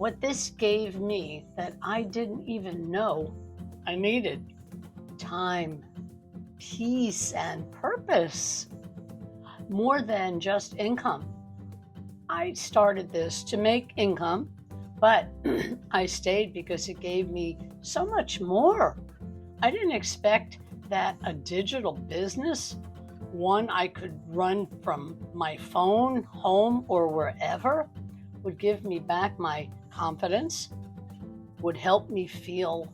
What this gave me that I didn't even know I needed: time, peace, and purpose, more than just income. I started this to make income, but I stayed because it gave me so much more. I didn't expect that a digital business, one I could run from my phone, home, or wherever, would give me back my confidence, would help me feel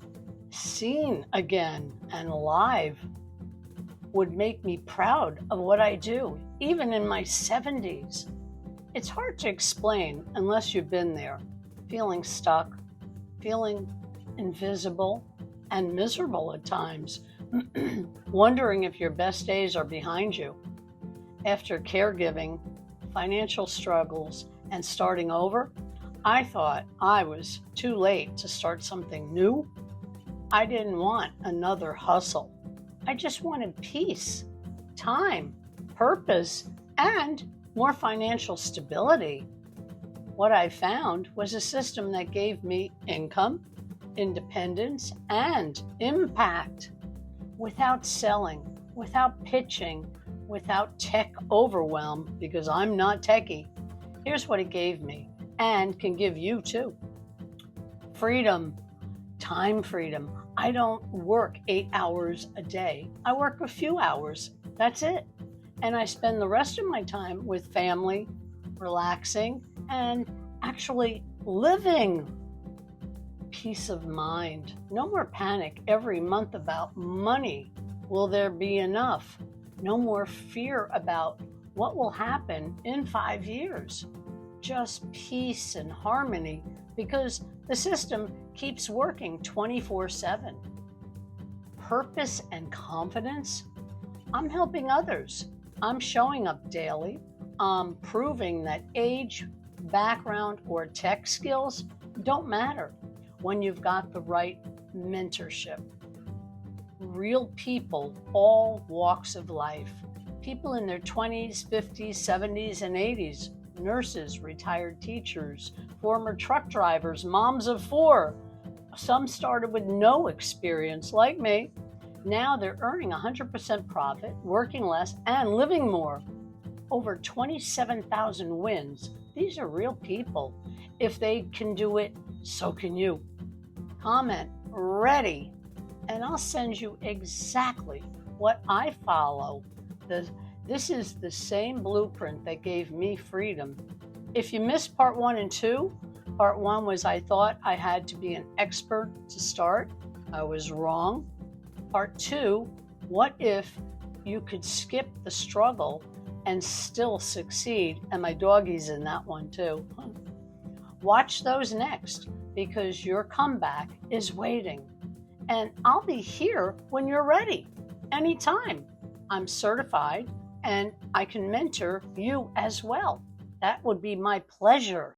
seen again and alive, would make me proud of what I do, even in my 70s. It's hard to explain unless you've been there, feeling stuck, feeling invisible and miserable at times, wondering if your best days are behind you. After caregiving, financial struggles, and starting over, I thought I was too late to start something new. I didn't want another hustle. I just wanted peace, time, purpose, and more financial stability. What I found was a system that gave me income, independence, and impact without selling, without pitching, without tech overwhelm, because I'm not techie. Here's what it gave me, and can give you too: freedom, time freedom. I don't work 8 hours a day. I work a few hours. That's it. And I spend the rest of my time with family, relaxing, and actually living. Peace of mind. No more panic every month about money. Will there be enough? No more fear about what will happen in 5 years. Just peace and harmony, because the system keeps working 24/7. Purpose and confidence. I'm helping others. I'm showing up daily. I'm proving that age, background, or tech skills don't matter when you've got the right mentorship. Real people, all walks of life. People in their 20s, 50s, 70s, and 80s. Nurses, retired teachers, former truck drivers, moms of 4. Some started with no experience, like me. Now they're earning 100% profit, working less, and living more. Over 27,000 wins. These are real people. If they can do it, so can you. Comment ready, and I'll send you exactly what I follow. This is the same blueprint that gave me freedom. If you missed part 1 and 2, part 1 was I thought I had to be an expert to start. I was wrong. Part 2, what if you could skip the struggle and still succeed? And my doggy's in that one too. Watch those next, because your comeback is waiting. And I'll be here when you're ready, anytime. I'm certified, and I can mentor you as well. That would be my pleasure.